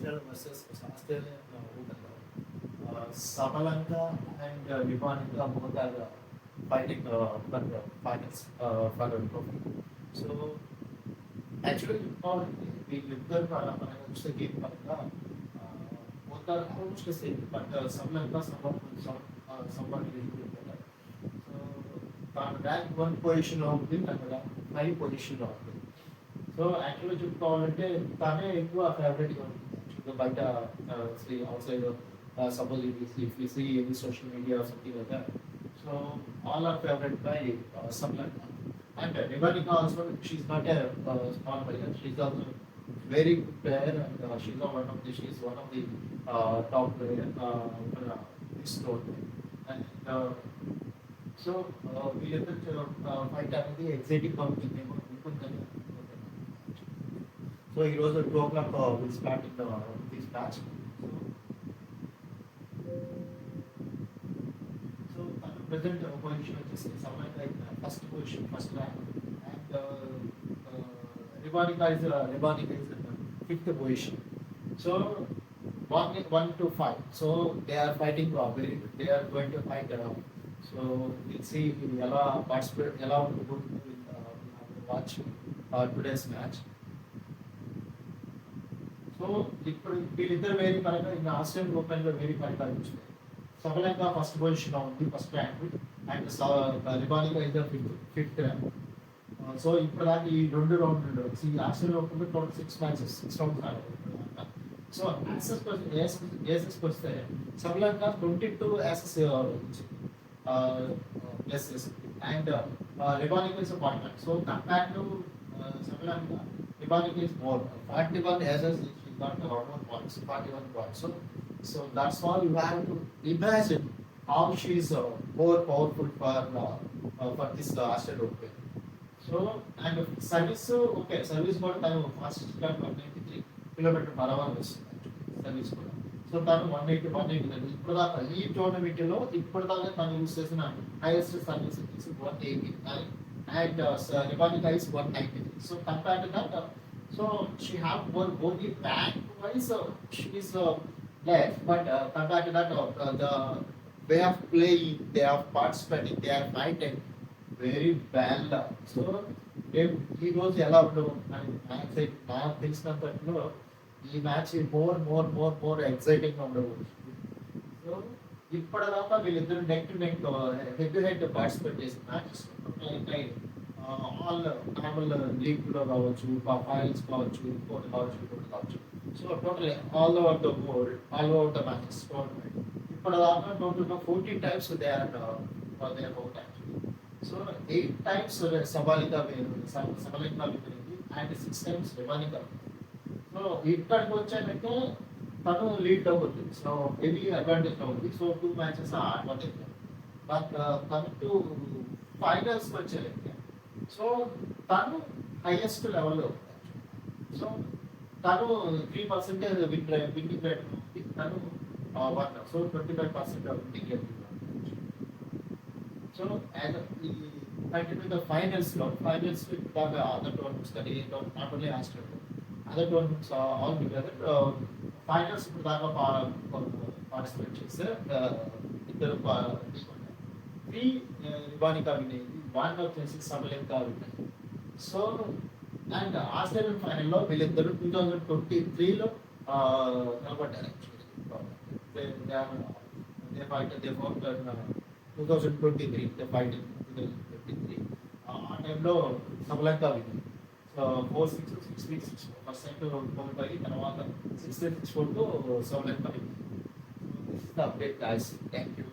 Australia versus Australian women. Samalanka and Vivanika both are fighting for the finals for the trophy. So actually, వీళ్ళిద్దరు మనకు చూస్తే game పరంగా both are almost the same, but Samalanka somewhat really better. So తాను rank 1 పొజిషన్లో ఉంది, అక్కడ 5 పొజిషన్లో ఉంది. సో యాక్చువల్గా చెప్పుకోవాలంటే తానే ఎక్కువ ఫేవరెట్గా ఉంటుంది యాక్చువల్గా బయట outside suppose if you see any social media something like that. So all are favourite by Samalanka. And Nivanika also, she's not a small player. She's also very good player, and she's one of the top player for this tournament. And so వీళ్ళిద్దరు fight అనేది exciting గా ఉంటుంది. So ఈ రోజు 2 o'clock will start in this match. So present position వచ్చేసి Samalanka first position, first rank, and Nivanika is fifth position. So 1 to 5. So they are fighting. They are going to fight. So we'll see ఎలా participate ఎలా ఉంటుంది. Watch today's match. So ఇప్పుడు వీళ్ళిద్దరు వేరే పరంగా ఇంకా Australian ఓపెన్లో వేరే ఫలితాలు వచ్చినాయి. Samalanka ఫస్ట్ పొజిషన్లో ఉంది, first rank, and Nivanika is the fifth rank. So ఇప్పుడు దాకా ఈ 2 రౌండ్లు ఆస్ట్రేలియా ఓపెన్లో టోటల్ 6 మ్యాచెస్, 6 రౌండ్స్ ఆడారు. సో యాసెస్కి వస్తే Samalanka 22 aces plus, and Nivanika is a partner. So compared to Samalanka, Nivanika is more 41 యాసెస్. She got more points, 41 points. So that's why you have to imagine how she is more powerful for this Australian Open. So and service, okay, service కూడా తను fast 193 km/h వస్తుంది service కూడా. So తను 180 ఇప్పుడు దాకా ఈ టోర్నమెంట్లో ఇప్పుడు దాకా తను యూజ్ చేసిన హైయెస్ట్ సర్వీస్ వచ్చేసి 189, and Nivanika is 193. So compare to that, so she have both the rank wise she is less, but compared to that the way of playing, they are participating, they are fighting very well. So ఈ రోజు ఎలా ఉండవు అని నాకు తెలిసినంతలో ఈ match more exciting గా ఉండవచ్చు. So ఇప్పటిదాకా వీళ్ళిద్దరు neck to neck head to head participate చేసిన మ్యాచెస్ ఆల్ నార్మల్ లీగ్ లో కావచ్చు, ఫైనల్స్ కావచ్చు, ఇంకోటి కావచ్చు. So total all over the world, all over the matches tournament ఇప్పటిదాకా టోటల్గా 14 times they are out. So 8 times Samalanka వినింది, అండ్ 6 times Nivanika. సో ఇక్కడికి వచ్చానంటే తను లీడ్ అవుతుంది. సో హెవీ అడ్వాంటేజ్ అవుతుంది. So 2 matches advantage. బట్ తను టు ఫైనల్స్ వచ్చేయండి. సో తను హైయెస్ట్ లెవెల్లో ఉంది. సో తను 3% విన్నింగ్ రేట్ ఉంది. తను 1, సో 25% విన్నింగ్ రేట్. సో ఈ కంటిన్యూ ద ఫైనల్స్ బాగా అదర్ టోర్నమెంట్స్ కానీ not only Australia, other tournaments all together finals ఇప్పుడు దాకా పార్టిసిపేట్ చేస్తే ఇద్దరు Nivanika వినేది, 1 వచ్చేసి Samalanka వినేది. సో అండ్ ఆస్ట్రేలియన్ ఫైనల్లో వీళ్ళిద్దరు 2023లో నిలబడ్డారు. They fought 2023. They fight in 2023. ఆ టైంలో Samalanka వినింది. సో 4-6, 6-3, 6-4 ఫస్ట్ టైం పోయి తర్వాత 6-4 తో Samalanka వినింది. This is the update guys. Thank you.